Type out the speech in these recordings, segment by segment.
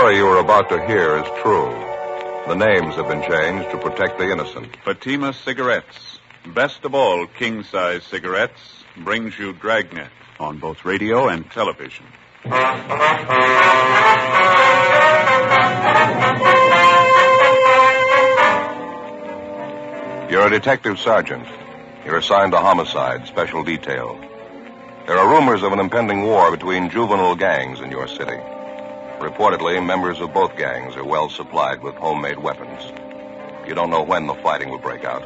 story you are about to hear is true. The names have been changed to protect the innocent. Fatima Cigarettes, best of all king-size cigarettes, brings you Dragnet on both radio and television. You're a detective sergeant. You're assigned to homicide, special detail. There are rumors of an impending war between juvenile gangs in your city. Reportedly, members of both gangs are well supplied with homemade weapons. You don't know when the fighting will break out.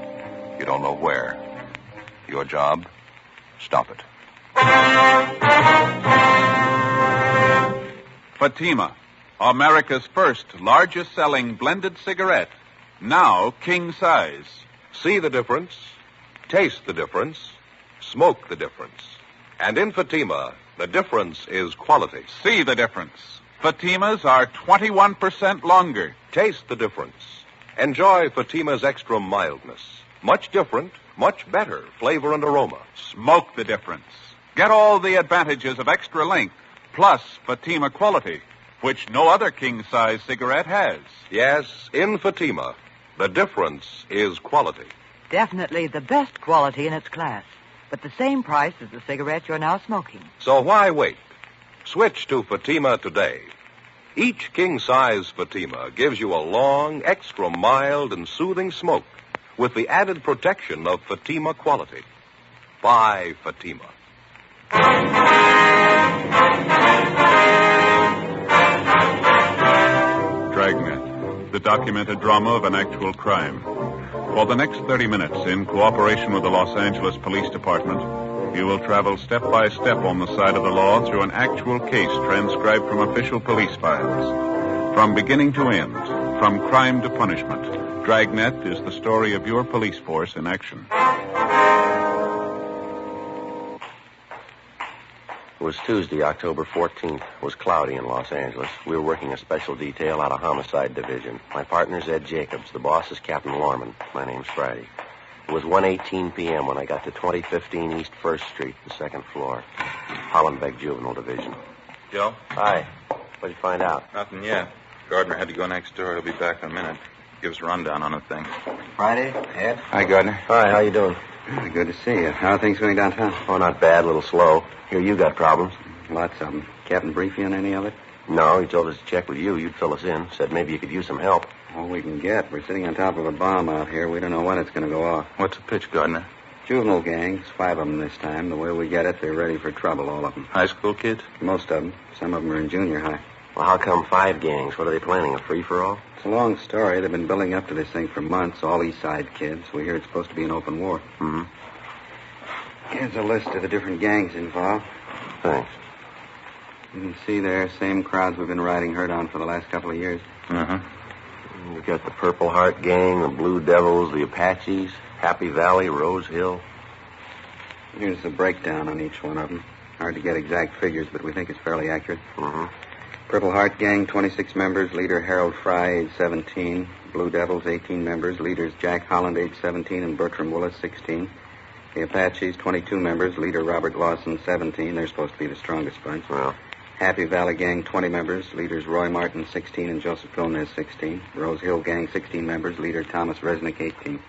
You don't know where. Your job? Stop it. Fatima, America's first largest-selling blended cigarette, now king-size. See the difference, taste the difference, smoke the difference. And in Fatima, the difference is quality. See the difference. Fatimas are 21% longer. Taste the difference. Enjoy Fatima's extra mildness. Much different, much better flavor and aroma. Smoke the difference. Get all the advantages of extra length, plus Fatima quality, which no other king-size cigarette has. Yes, in Fatima, the difference is quality. Definitely the best quality in its class, but the same price as the cigarette you're now smoking. So why wait? Switch to Fatima today. Each king-size Fatima gives you a long, extra mild, and soothing smoke with the added protection of Fatima quality. Buy Fatima. Dragnet, the documented drama of an actual crime. For the next 30 minutes, in cooperation with the Los Angeles Police Department, you will travel step by step on the side of the law through an actual case transcribed from official police files. From beginning to end, from crime to punishment, Dragnet is the story of your police force in action. It was Tuesday, October 14th. It was cloudy in Los Angeles. We were working a special detail out of Homicide Division. My partner's Ed Jacobs. The boss is Captain Lorman. My name's Friday. It was 1:18 p.m. when I got to 2015 East 1st Street, the second floor. Hollenbeck Juvenile Division. Joe? Hi. What'd you find out? Nothing yet. Gardner had to go next door. He'll be back in a minute. Give us a rundown on the thing. Friday, Ed? Hi, Gardner. Hi, how you doing? Good to see you. How are things going downtown? Oh, not bad. A little slow. Here, you got problems. Lots of them. Captain brief you on any of it? No, he told us to check with you. You'd fill us in. Said maybe you could use some help. All we can get. We're sitting on top of a bomb out here. We don't know when it's going to go off. What's the pitch, Gardner? Juvenile gangs, 5 of them this time. The way we get it, they're ready for trouble, all of them. High school kids? Most of them. Some of them are in junior high. Well, how come 5 gangs? What are they planning, a free-for-all? It's a long story. They've been building up to this thing for months, all East Side kids. We hear it's supposed to be an open war. Mm-hmm. Here's a list of the different gangs involved. Thanks. You can see there, same crowds we've been riding herd on for the last couple of years. Uh-huh. We got the Purple Heart Gang, the Blue Devils, the Apaches, Happy Valley, Rose Hill. Here's the breakdown on each one of them. Hard to get exact figures, but we think it's fairly accurate. Mm-hmm. Purple Heart Gang, 26 members. Leader Harold Fry, age 17. Blue Devils, 18 members. Leaders Jack Holland, age 17, and Bertram Willis, 16. The Apaches, 22 members. Leader Robert Lawson, 17. They're supposed to be the strongest bunch. Well, Happy Valley Gang, 20 members. Leaders Roy Martin, 16, and Joseph Gomez, 16. Rose Hill Gang, 16 members. Leader Thomas Resnick, 18.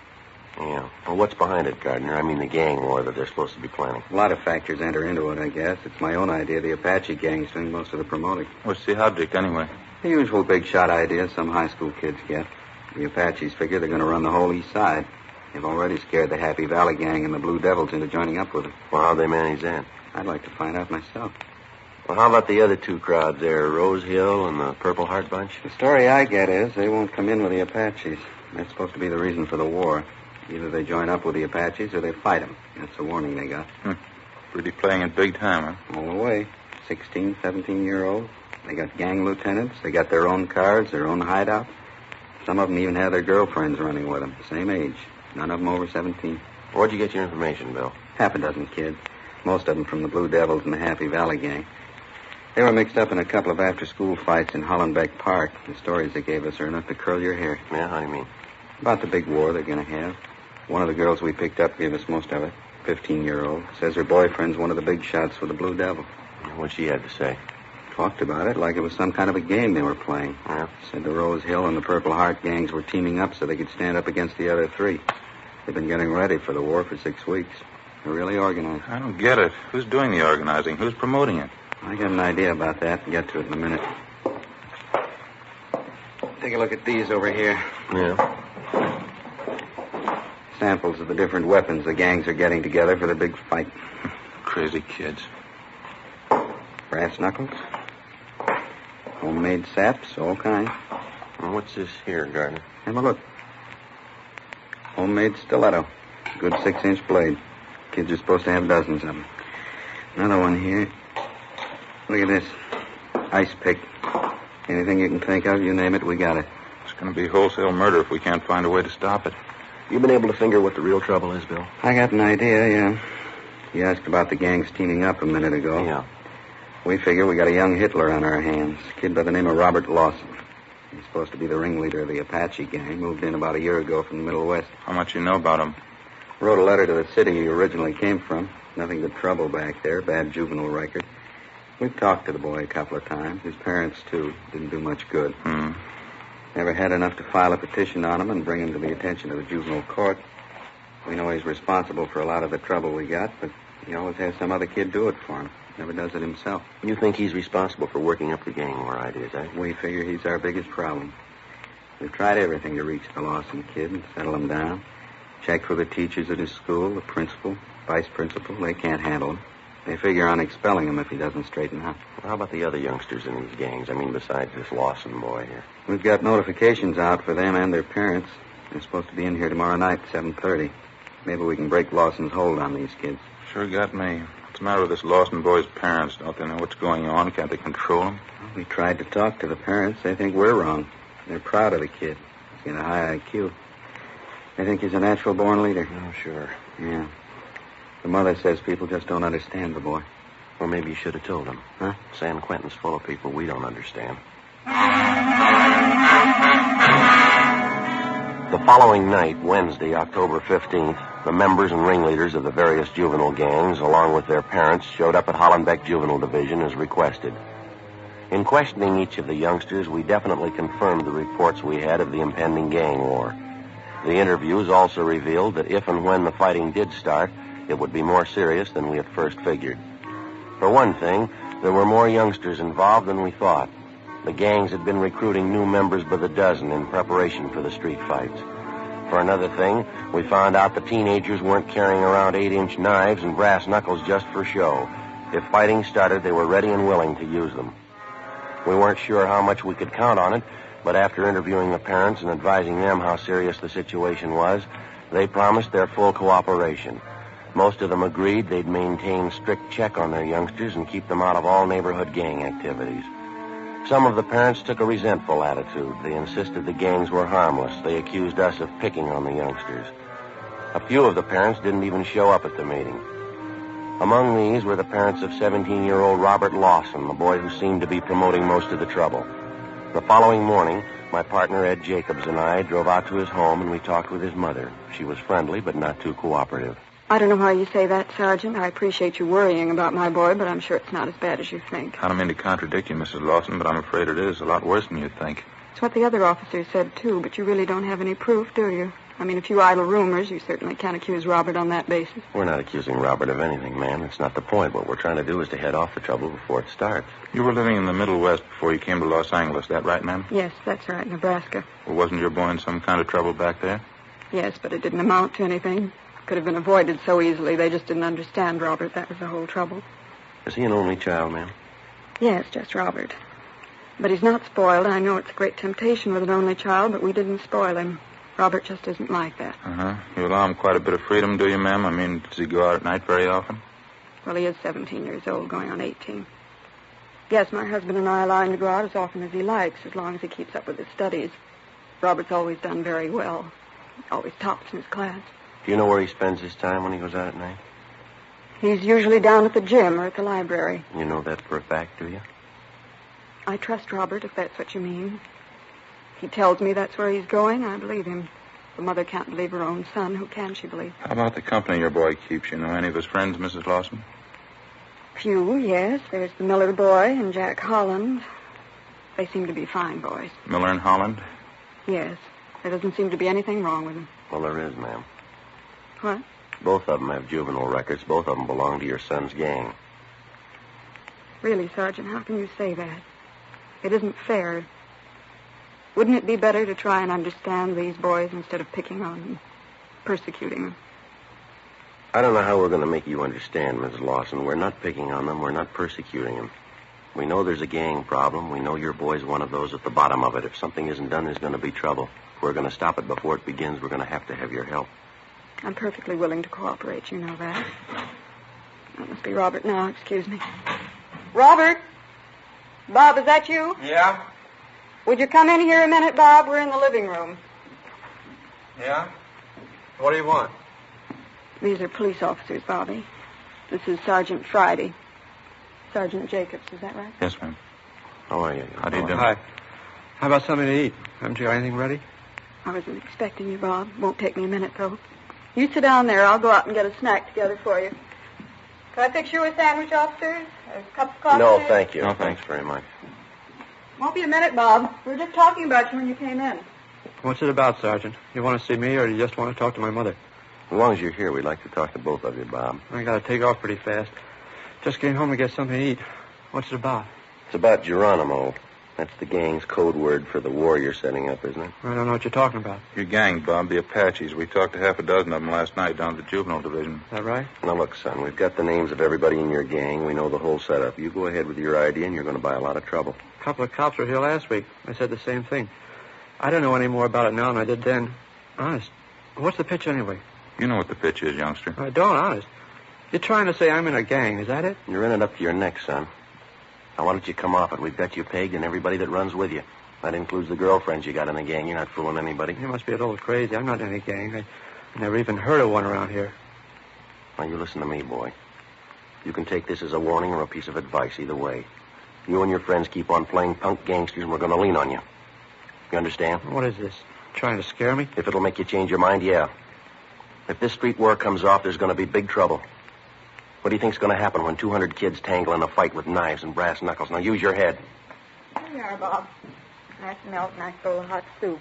yeah. Well, what's behind it, Gardner? I mean the gang war that they're supposed to be planning. A lot of factors enter into it, I guess. It's my own idea the Apache Gang's doing most of the promoting. What's the object, anyway? The usual big shot ideas some high school kids get. The Apaches figure they're going to run the whole east side. They've already scared the Happy Valley Gang and the Blue Devils into joining up with them. Well, how'd they manage that? I'd like to find out myself. Well, how about the other 2 crowds there, Rose Hill and the Purple Heart Bunch? The story I get is they won't come in with the Apaches. That's supposed to be the reason for the war. Either they join up with the Apaches or they fight them. That's the warning they got. Really playing it big time, huh? All the way. 16, 17-year-olds. They got gang lieutenants. They got their own cars, their own hideouts. Some of them even have their girlfriends running with them, same age. None of them over 17. Where'd you get your information, Bill? Half a dozen kids. Most of them from the Blue Devils and the Happy Valley Gang. They were mixed up in a couple of after-school fights in Hollenbeck Park. The stories they gave us are enough to curl your hair. Yeah, how do you mean? About the big war they're going to have. One of the girls we picked up gave us most of it. 15-year-old. Says her boyfriend's one of the big shots for the Blue Devil. What'd she have to say? Talked about it like it was some kind of a game they were playing. Yeah. Said the Rose Hill and the Purple Heart gangs were teaming up so they could stand up against the other three. They've been getting ready for the war for 6 weeks. They're really organized. I don't get it. Who's doing the organizing? Who's promoting it? I got an idea about that. I'll get to it in a minute. Take a look at these over here. Yeah. Samples of the different weapons the gangs are getting together for the big fight. Crazy kids. Brass knuckles. Homemade saps, all kinds. Well, what's this here, Gardner? Have a look. Homemade stiletto. Good 6-inch blade. Kids are supposed to have dozens of them. Another one here. Look at this. Ice pick. Anything you can think of, you name it, we got it. It's going to be wholesale murder if we can't find a way to stop it. You been able to figure what the real trouble is, Bill? I got an idea, yeah. You asked about the gangs teaming up a minute ago. Yeah. We figure we got a young Hitler on our hands. A kid by the name of Robert Lawson. He's supposed to be the ringleader of the Apache gang. Moved in about a year ago from the Middle West. How much you know about him? Wrote a letter to the city he originally came from. Nothing but trouble back there. Bad juvenile record. We've talked to the boy a couple of times. His parents, too. Didn't do much good. Never had enough to file a petition on him and bring him to the attention of the juvenile court. We know he's responsible for a lot of the trouble we got, but he always has some other kid do it for him. Never does it himself. You think he's responsible for working up the gang war ideas, eh? We figure he's our biggest problem. We've tried everything to reach the Lawson kid and settle him down. Checked with the teachers at his school, the principal, vice principal. They can't handle him. They figure on expelling him if he doesn't straighten out. Well, how about the other youngsters in these gangs? I mean, besides this Lawson boy here. We've got notifications out for them and their parents. They're supposed to be in here tomorrow night at 7:30. Maybe we can break Lawson's hold on these kids. Sure got me. What's the matter with this Lawson boy's parents? Don't they know what's going on? Can't they control him? Well, we tried to talk to the parents. They think we're wrong. They're proud of the kid. He's got a high IQ. They think he's a natural-born leader. Oh, sure. Yeah. The mother says people just don't understand the boy. Or maybe you should have told him. Huh? San Quentin's full of people we don't understand. The following night, Wednesday, October 15th, the members and ringleaders of the various juvenile gangs, along with their parents, showed up at Hollenbeck Juvenile Division as requested. In questioning each of the youngsters, we definitely confirmed the reports we had of the impending gang war. The interviews also revealed that if and when the fighting did start, it would be more serious than we at first figured. For one thing, there were more youngsters involved than we thought. The gangs had been recruiting new members by the dozen in preparation for the street fights. For another thing, we found out the teenagers weren't carrying around 8-inch knives and brass knuckles just for show. If fighting started, they were ready and willing to use them. We weren't sure how much we could count on it, but after interviewing the parents and advising them how serious the situation was, they promised their full cooperation. Most of them agreed they'd maintain strict check on their youngsters and keep them out of all neighborhood gang activities. Some of the parents took a resentful attitude. They insisted the gangs were harmless. They accused us of picking on the youngsters. A few of the parents didn't even show up at the meeting. Among these were the parents of 17-year-old Robert Lawson, the boy who seemed to be promoting most of the trouble. The following morning, my partner Ed Jacobs and I drove out to his home and we talked with his mother. She was friendly but not too cooperative. I don't know how you say that, Sergeant. I appreciate you worrying about my boy, but I'm sure it's not as bad as you think. I don't mean to contradict you, Mrs. Lawson, but I'm afraid it is a lot worse than you think. It's what the other officers said, too, but you really don't have any proof, do you? I mean, if you idle rumors, you certainly can't accuse Robert on that basis. We're not accusing Robert of anything, ma'am. It's not the point. What we're trying to do is to head off the trouble before it starts. You were living in the Middle West before you came to Los Angeles, that right, ma'am? Yes, that's right, Nebraska. Well, wasn't your boy in some kind of trouble back there? Yes, but it didn't amount to anything. Could have been avoided so easily. They just didn't understand Robert. That was the whole trouble. Is he an only child, ma'am? Yes, just Robert. But he's not spoiled. I know it's a great temptation with an only child, but we didn't spoil him. Robert just isn't like that. Uh-huh. You allow him quite a bit of freedom, do you, ma'am? I mean, does he go out at night very often? Well, he is 17 years old, going on 18. Yes, my husband and I allow him to go out as often as he likes, as long as he keeps up with his studies. Robert's always done very well. Always tops in his class. Do you know where he spends his time when he goes out at night? He's usually down at the gym or at the library. You know that for a fact, do you? I trust Robert, if that's what you mean. If he tells me that's where he's going, I believe him. The mother can't believe her own son. Who can she believe? How about the company your boy keeps? You know any of his friends, Mrs. Lawson? Few, yes. There's the Miller boy and Jack Holland. They seem to be fine boys. Miller and Holland? Yes. There doesn't seem to be anything wrong with them. Well, there is, ma'am. What? Both of them have juvenile records. Both of them belong to your son's gang. Really, Sergeant, how can you say that? It isn't fair. Wouldn't it be better to try and understand these boys instead of picking on them, persecuting them? I don't know how we're going to make you understand, Mrs. Lawson. We're not picking on them. We're not persecuting them. We know there's a gang problem. We know your boy's one of those at the bottom of it. If something isn't done, there's going to be trouble. If we're going to stop it before it begins, we're going to have your help. I'm perfectly willing to cooperate. You know that. That must be Robert now. Excuse me. Robert? Bob, is that you? Yeah? Would you come in here a minute, Bob? We're in the living room. Yeah? What do you want? These are police officers, Bobby. This is Sergeant Friday. Sergeant Jacobs, is that right? Yes, ma'am. How are you? How do you do? Hi. How about something to eat? Haven't you got anything ready? I wasn't expecting you, Bob. Won't take me a minute, though. You sit down there. I'll go out and get a snack together for you. Can I fix you a sandwich, officers? A cup of coffee? No, thank you. No, Thanks very much. Won't be a minute, Bob. We were just talking about you when you came in. What's it about, Sergeant? You want to see me, or do you just want to talk to my mother? As long as you're here, we'd like to talk to both of you, Bob. I got to take off pretty fast. Just came home to get something to eat. What's it about? It's about Geronimo. That's the gang's code word for the war you're setting up, isn't it? I don't know what you're talking about. Your gang, Bob, the Apaches. We talked to half a dozen of them last night down at the Juvenile Division. Is that right? Now, look, son, we've got the names of everybody in your gang. We know the whole setup. You go ahead with your idea, and you're going to buy a lot of trouble. A couple of cops were here last week. They said the same thing. I don't know any more about it now than I did then. Honest. What's the pitch anyway? You know what the pitch is, youngster. I don't, honest. You're trying to say I'm in a gang, is that it? You're in it up to your neck, son. Now, why don't you come off it? We've got you pegged and everybody that runs with you. That includes the girlfriends you got in the gang. You're not fooling anybody. You must be a little crazy. I'm not in any gang. I never even heard of one around here. Now, you listen to me, boy. You can take this as a warning or a piece of advice, either way. You and your friends keep on playing punk gangsters, and we're going to lean on you. You understand? What is this? Trying to scare me? If it'll make you change your mind, yeah. If this street war comes off, there's going to be big trouble. What do you think's going to happen when 200 kids tangle in a fight with knives and brass knuckles? Now, use your head. Here you are, Bob. Nice milk, nice bowl of hot soup.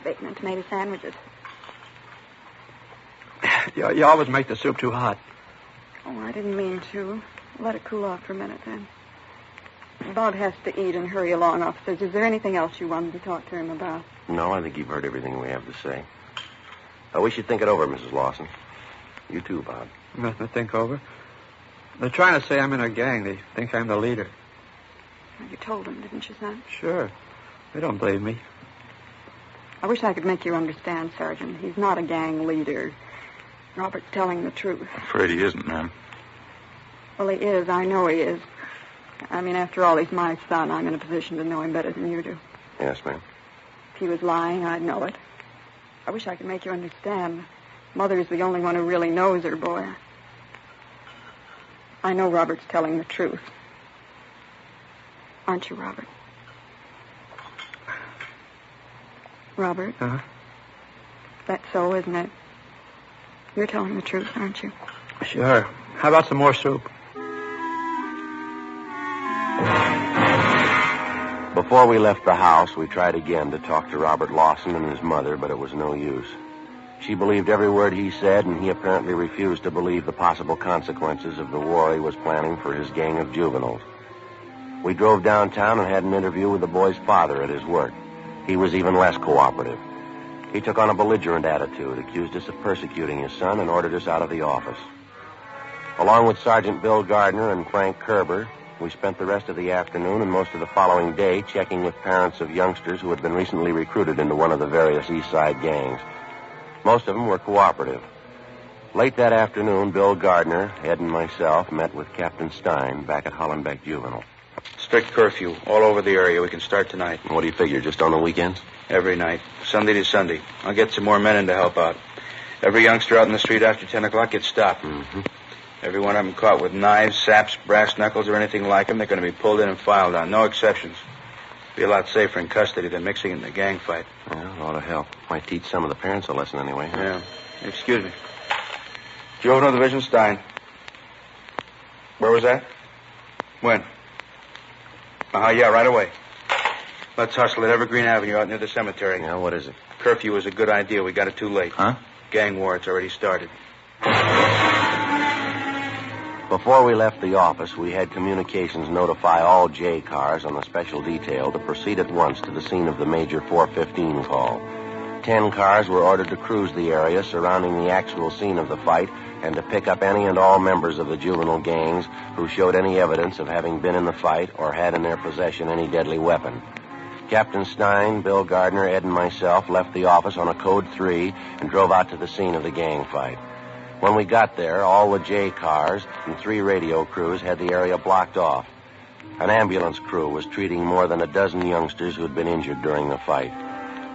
Bacon and tomato sandwiches. You always make the soup too hot. Oh, I didn't mean to. Let it cool off for a minute, then. Bob has to eat and hurry along, officers. Is there anything else you wanted to talk to him about? No, I think you've heard everything we have to say. I wish you'd think it over, Mrs. Lawson. You too, Bob. Nothing to think over. They're trying to say I'm in a gang. They think I'm the leader. You told him, didn't you, son? Sure. They don't believe me. I wish I could make you understand, Sergeant. He's not a gang leader. Robert's telling the truth. Afraid he isn't, ma'am. Well, he is. I know he is. I mean, after all, he's my son. I'm in a position to know him better than you do. Yes, ma'am. If he was lying, I'd know it. I wish I could make you understand. Mother's the only one who really knows her boy. I know Robert's telling the truth. Aren't you, Robert? Robert? Huh? That's so, isn't it? You're telling the truth, aren't you? Sure. How about some more soup? Before we left the house, we tried again to talk to Robert Lawson and his mother, but it was no use. She believed every word he said, and he apparently refused to believe the possible consequences of the war he was planning for his gang of juveniles. We drove downtown and had an interview with the boy's father at his work. He was even less cooperative. He took on a belligerent attitude, accused us of persecuting his son, and ordered us out of the office. Along with Sergeant Bill Gardner and Frank Kerber, we spent the rest of the afternoon and most of the following day checking with parents of youngsters who had been recently recruited into one of the various East Side gangs. Most of them were cooperative. Late that afternoon, Bill Gardner, Ed, and myself met with Captain Stein back at Hollenbeck Juvenile. Strict curfew all over the area. We can start tonight. What do you figure, just on the weekends? Every night. Sunday to Sunday. I'll get some more men in to help out. Every youngster out in the street after 10 o'clock gets stopped. Mm-hmm. Every one of them caught with knives, saps, brass knuckles, or anything like them, they're going to be pulled in and filed on. No exceptions. Be a lot safer in custody than mixing in the gang fight. Well, a lot of help. Might teach some of the parents a lesson anyway. Huh? Yeah. Excuse me. Juvenile Division, Stein. Where was that? When? Yeah, right away. Let's hustle at Evergreen Avenue out near the cemetery. Yeah, what is it? Curfew was a good idea. We got it too late. Huh? Gang war, it's already started. Before we left the office, we had communications notify all J cars on the special detail to proceed at once to the scene of the major 415 call. 10 cars were ordered to cruise the area surrounding the actual scene of the fight and to pick up any and all members of the juvenile gangs who showed any evidence of having been in the fight or had in their possession any deadly weapon. Captain Stein, Bill Gardner, Ed, and myself left the office on a Code 3 and drove out to the scene of the gang fight. When we got there, all the J cars and 3 radio crews had the area blocked off. An ambulance crew was treating more than a dozen youngsters who had been injured during the fight.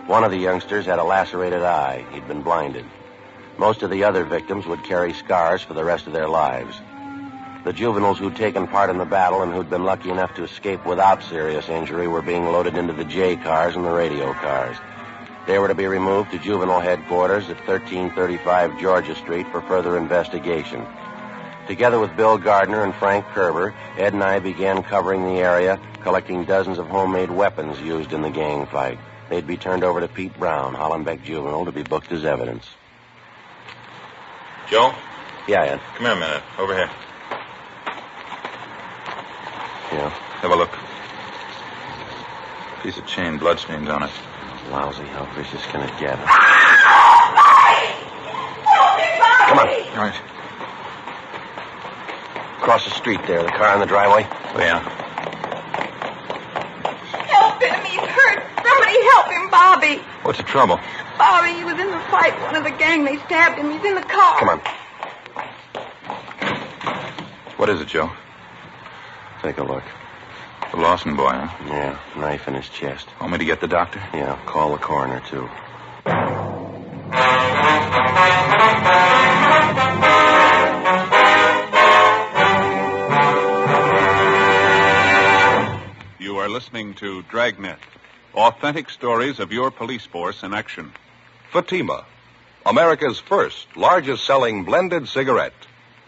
One of the youngsters had a lacerated eye. He'd been blinded. Most of the other victims would carry scars for the rest of their lives. The juveniles who'd taken part in the battle and who'd been lucky enough to escape without serious injury were being loaded into the J cars and the radio cars. They were to be removed to juvenile headquarters at 1335 Georgia Street for further investigation. Together with Bill Gardner and Frank Kerber, Ed and I began covering the area, collecting dozens of homemade weapons used in the gang fight. They'd be turned over to Pete Brown, Hollenbeck Juvenile, to be booked as evidence. Joe? Yeah, Ed. Come here a minute. Over here. Yeah. Have a look. Piece of chain, bloodstains on it. Lousy, how vicious can it get? Come on. All right. Across the street there, the car in the driveway. Oh, yeah. Help him. He's hurt. Somebody help him, Bobby. What's the trouble? Bobby, he was in the fight. One of the gang, they stabbed him. He's in the car. Come on. What is it, Joe? Take a look. The Lawson boy, huh? Yeah, knife in his chest. Want me to get the doctor? Yeah, call the coroner, too. You are listening to Dragnet, authentic stories of your police force in action. Fatima, America's first largest-selling blended cigarette,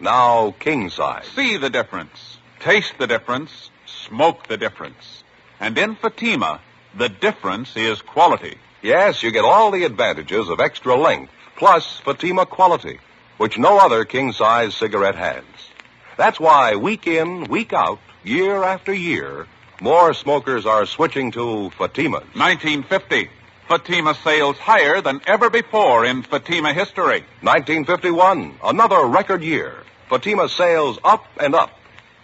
now king size. See the difference, taste the difference, smoke the difference. And in Fatima, the difference is quality. Yes, you get all the advantages of extra length, plus Fatima quality, which no other king-size cigarette has. That's why week in, week out, year after year, more smokers are switching to Fatimas. 1950, Fatima sales higher than ever before in Fatima history. 1951, another record year. Fatima sales up and up.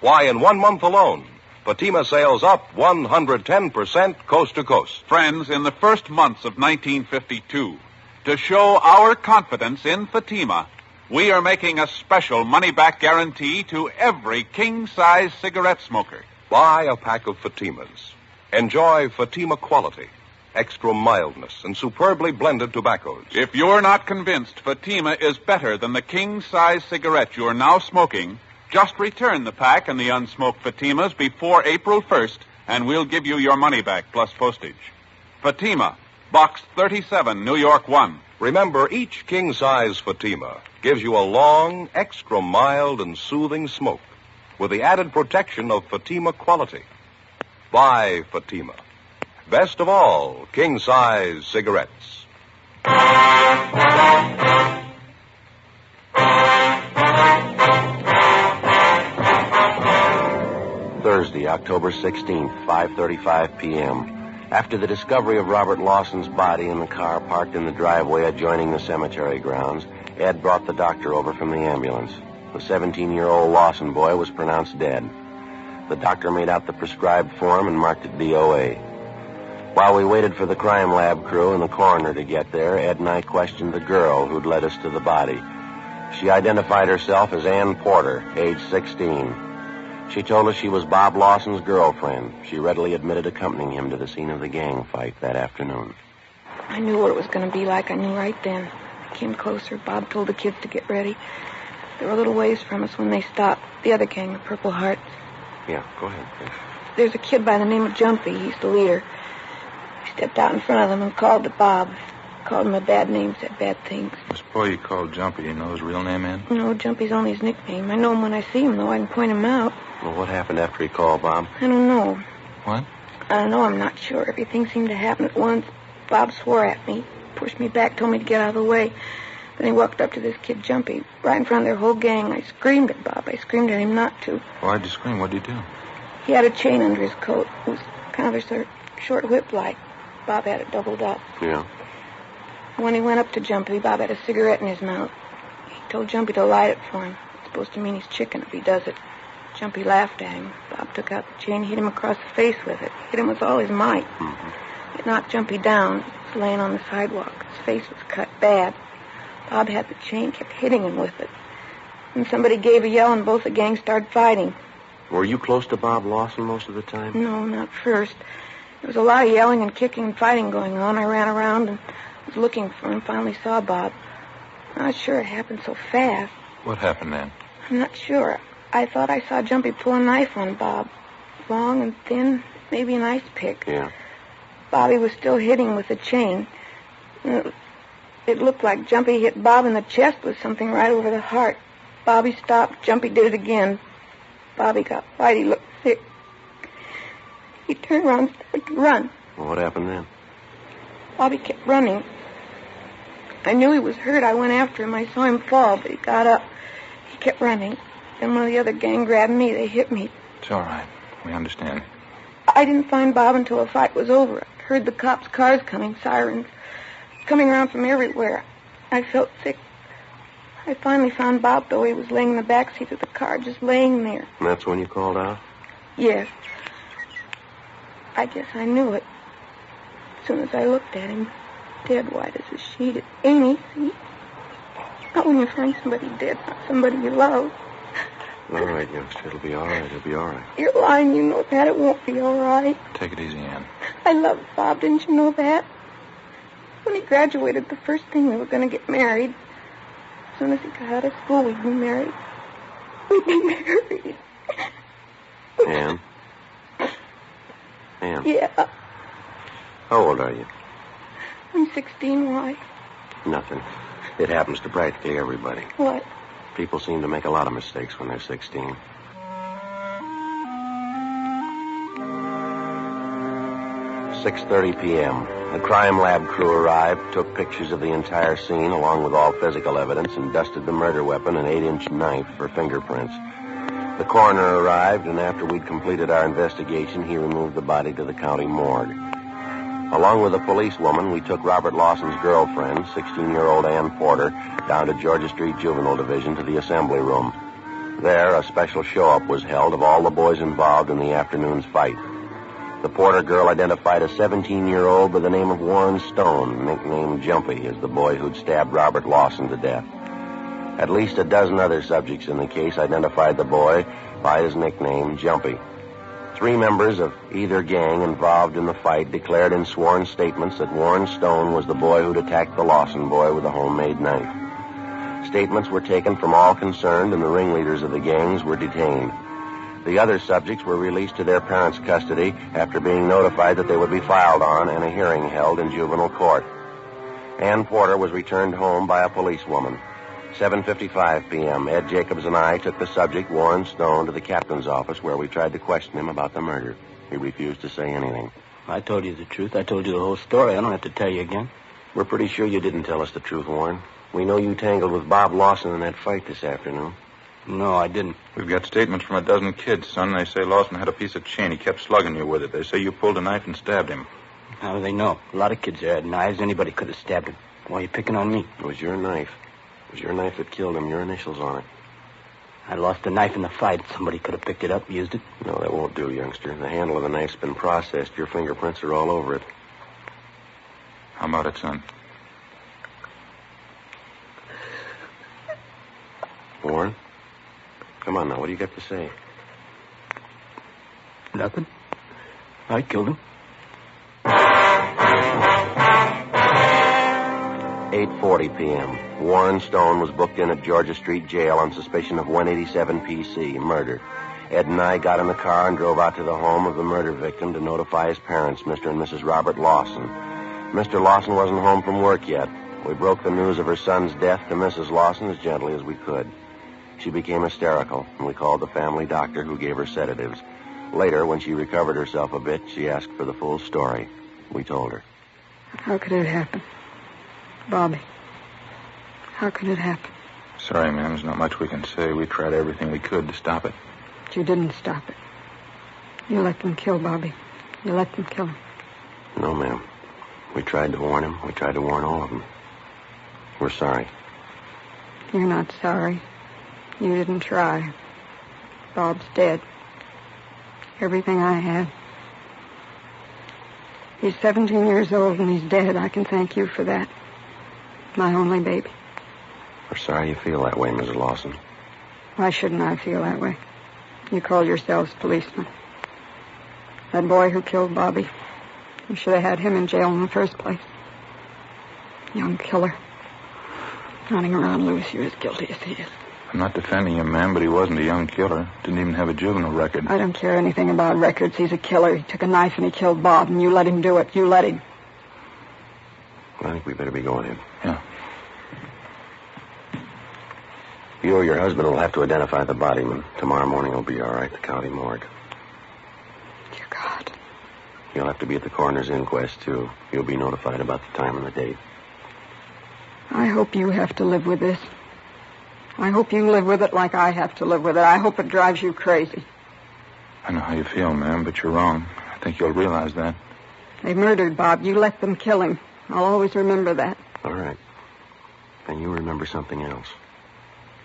Why, in 1 month alone, Fatima sales up 110% coast to coast. Friends, in the first months of 1952, to show our confidence in Fatima, we are making a special money-back guarantee to every king-size cigarette smoker. Buy a pack of Fatimas. Enjoy Fatima quality, extra mildness, and superbly blended tobaccos. If you're not convinced Fatima is better than the king-size cigarette you're now smoking, just return the pack and the unsmoked Fatimas before April 1st, and we'll give you your money back plus postage. Fatima, Box 37, New York 1. Remember, each king-size Fatima gives you a long, extra mild, and soothing smoke with the added protection of Fatima quality. Buy Fatima. Best of all, king-size cigarettes. Thursday, October 16th, 5:35 p.m. After the discovery of Robert Lawson's body in the car parked in the driveway adjoining the cemetery grounds, Ed brought the doctor over from the ambulance. The 17-year-old Lawson boy was pronounced dead. The doctor made out the prescribed form and marked it DOA. While we waited for the crime lab crew and the coroner to get there, Ed and I questioned the girl who'd led us to the body. She identified herself as Ann Porter, age 16. She told us she was Bob Lawson's girlfriend. She readily admitted accompanying him to the scene of the gang fight that afternoon. I knew what it was going to be like. I knew right then. I came closer. Bob told the kids to get ready. They were a little ways from us when they stopped. The other gang, the Purple Hearts. Yeah, go ahead, please. There's a kid by the name of Jumpy. He's the leader. He stepped out in front of them and called to Bob. Called him a bad name, said bad things. This boy you called Jumpy, you know his real name, Ann? No, Jumpy's only his nickname. I know him when I see him, though. I can point him out. Well, what happened after he called Bob? I don't know. What? I don't know. I'm not sure. Everything seemed to happen at once. Bob swore at me, pushed me back, told me to get out of the way. Then he walked up to this kid, Jumpy, right in front of their whole gang. I screamed at Bob. I screamed at him not to. Why'd you scream? What'd you do? He had a chain under his coat. It was kind of a short whip-like. Bob had it doubled up. Yeah. When he went up to Jumpy, Bob had a cigarette in his mouth. He told Jumpy to light it for him. It's supposed to mean he's chicken if he does it. Jumpy laughed at him. Bob took out the chain, hit him across the face with it. Hit him with all his might. Mm-hmm. It knocked Jumpy down. He was laying on the sidewalk. His face was cut bad. Bob had the chain, kept hitting him with it. And somebody gave a yell, and both the gangs started fighting. Were you close to Bob Lawson most of the time? No, not first. There was a lot of yelling and kicking and fighting going on. I ran around and was looking for him. Finally saw Bob. I'm not sure it happened so fast. What happened then? I'm not sure. I thought I saw Jumpy pull a knife on Bob. Long and thin, maybe an ice pick. Yeah. Bobby was still hitting with the chain. It looked like Jumpy hit Bob in the chest with something right over the heart. Bobby stopped. Jumpy did it again. Bobby got white. He looked sick. He turned around and started to run. Well, what happened then? Bobby kept running. I knew he was hurt. I went after him. I saw him fall, but he got up. He kept running. Then one of the other gang grabbed me. They hit me. It's all right. We understand. I didn't find Bob until the fight was over. I heard the cops' cars coming, sirens, coming around from everywhere. I felt sick. I finally found Bob, though. He was laying in the back seat of the car, just laying there. And that's when you called out? Yes. I guess I knew it. As soon as I looked at him, dead white as a sheet. It ain't easy. Not when you find somebody dead, not somebody you love. All right, youngster. It'll be all right. It'll be all right. You're lying. You know that. It won't be all right. Take it easy, Ann. I loved Bob. Didn't you know that? When he graduated, the first thing we were going to get married. As soon as he got out of school, we'd be married. We'd be married. Ann? Ann? Yeah. How old are you? I'm 16. Why? Nothing. It happens to practically everybody. What? People seem to make a lot of mistakes when they're 16. "6:30 p.m. The crime lab crew arrived, took pictures of the entire scene along with all physical evidence, and dusted the murder weapon, an 8-inch knife, for fingerprints. The coroner arrived, and after we'd completed our investigation, he removed the body to the county morgue. Along with a policewoman, we took Robert Lawson's girlfriend, 16-year-old Ann Porter, down to Georgia Street Juvenile Division to the assembly room. There, a special show-up was held of all the boys involved in the afternoon's fight. The Porter girl identified a 17-year-old by the name of Warren Stone, nicknamed Jumpy, as the boy who'd stabbed Robert Lawson to death. At least a dozen other subjects in the case identified the boy by his nickname, Jumpy. 3 members of either gang involved in the fight declared in sworn statements that Warren Stone was the boy who'd attacked the Lawson boy with a homemade knife. Statements were taken from all concerned, and the ringleaders of the gangs were detained. The other subjects were released to their parents' custody after being notified that they would be filed on and a hearing held in juvenile court. Ann Porter was returned home by a policewoman. 7:55 p.m., Ed Jacobs and I took the subject, Warren Stone, to the captain's office where we tried to question him about the murder. He refused to say anything. I told you the truth. I told you the whole story. I don't have to tell you again. We're pretty sure you didn't tell us the truth, Warren. We know you tangled with Bob Lawson in that fight this afternoon. No, I didn't. We've got statements from a dozen kids, son. They say Lawson had a piece of chain. He kept slugging you with it. They say you pulled a knife and stabbed him. How do they know? A lot of kids there had knives. Anybody could have stabbed him. Why are you picking on me? It was your knife. It was your knife that killed him. Your initials on it. I lost a knife in the fight. Somebody could have picked it up, used it. No, that won't do, youngster. The handle of the knife's been processed. Your fingerprints are all over it. How about it, son? Warren? Come on now. What do you got to say? Nothing. I killed him. 8:40 p.m. Warren Stone was booked in at Georgia Street Jail on suspicion of 187 PC, murder. Ed and I got in the car and drove out to the home of the murder victim to notify his parents, Mr. and Mrs. Robert Lawson. Mr. Lawson wasn't home from work yet. We broke the news of her son's death to Mrs. Lawson as gently as we could. She became hysterical, and we called the family doctor, who gave her sedatives. Later, when she recovered herself a bit, she asked for the full story. We told her. How could it happen? Bobby, how could it happen? Sorry, ma'am. There's not much we can say. We tried everything we could to stop it. But you didn't stop it. You let them kill Bobby. You let them kill him. No, ma'am. We tried to warn him. We tried to warn all of them. We're sorry. You're not sorry. You didn't try. Bob's dead. Everything I had. He's 17 years old and he's dead. I can thank you for that. My only baby. We're sorry you feel that way, Mrs. Lawson. Why shouldn't I feel that way? You call yourselves policemen. That boy who killed Bobby, you should have had him in jail in the first place. Young killer. Running around loose, you're as guilty as he is. I'm not defending him, ma'am, but he wasn't a young killer. Didn't even have a juvenile record. I don't care anything about records. He's a killer. He took a knife and he killed Bob, and you let him do it. You let him. I think we better be going in. Yeah. You or your husband will have to identify the body, and tomorrow morning will be all right, the county morgue. Dear God. You'll have to be at the coroner's inquest, too. You'll be notified about the time and the date. I hope you have to live with this. I hope you live with it like I have to live with it. I hope it drives you crazy. I know how you feel, ma'am, but you're wrong. I think you'll realize that. They murdered Bob. You let them kill him. I'll always remember that. All right. And you remember something else.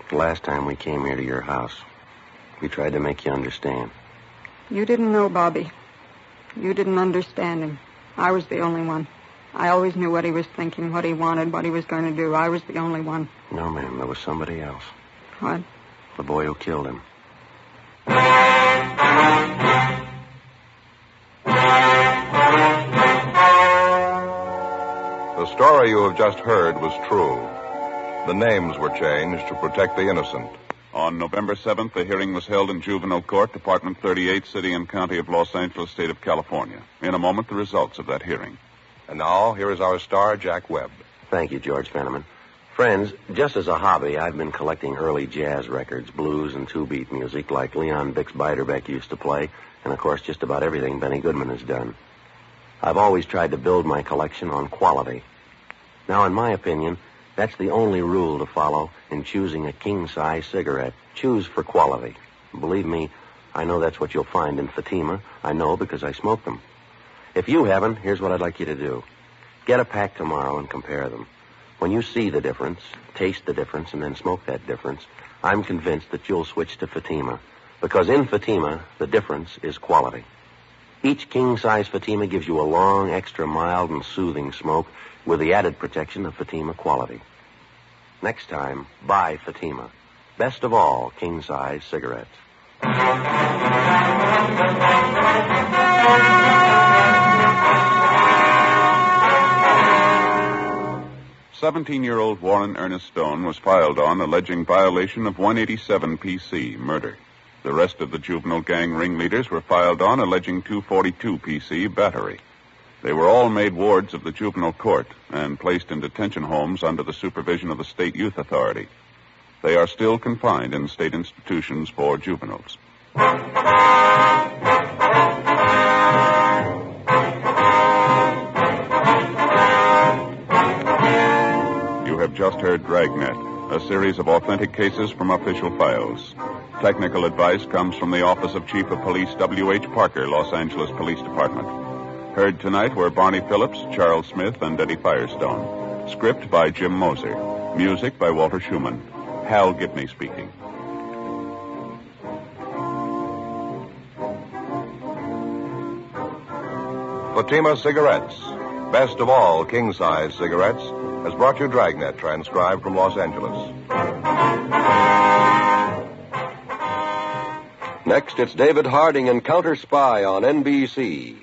The last time we came here to your house, we tried to make you understand. You didn't know Bobby. You didn't understand him. I was the only one. I always knew what he was thinking, what he wanted, what he was going to do. I was the only one. No, ma'am, there was somebody else. What? The boy who killed him. The story you have just heard was true. The names were changed to protect the innocent. On November 7th, the hearing was held in Juvenile Court, Department 38, City and County of Los Angeles, State of California. In a moment, the results of that hearing. And now, here is our star, Jack Webb. Thank you, George Fenneman. Friends, just as a hobby, I've been collecting early jazz records, blues and two-beat music like Leon Bix Beiderbecke used to play, and, of course, just about everything Benny Goodman has done. I've always tried to build my collection on quality. Now, in my opinion, that's the only rule to follow in choosing a king-size cigarette. Choose for quality. Believe me, I know that's what you'll find in Fatima. I know because I smoke them. If you haven't, here's what I'd like you to do. Get a pack tomorrow and compare them. When you see the difference, taste the difference, and then smoke that difference, I'm convinced that you'll switch to Fatima. Because in Fatima, the difference is quality. Each king-size Fatima gives you a long, extra mild and soothing smoke with the added protection of Fatima quality. Next time, buy Fatima. Best of all, king-size cigarettes. 17-year-old Warren Ernest Stone was filed on alleging violation of 187 PC, murder. The rest of the juvenile gang ringleaders were filed on alleging 242 PC, battery. They were all made wards of the juvenile court and placed in detention homes under the supervision of the State Youth Authority. They are still confined in state institutions for juveniles. You have just heard Dragnet, a series of authentic cases from official files. Technical advice comes from the Office of Chief of Police W.H. Parker, Los Angeles Police Department. Heard tonight were Barney Phillips, Charles Smith, and Eddie Firestone. Script by Jim Moser. Music by Walter Schumann. Hal Gibney speaking. Fatima Cigarettes, best of all king-size cigarettes, has brought you Dragnet, transcribed from Los Angeles. Next, it's David Harding and Counter Spy on NBC.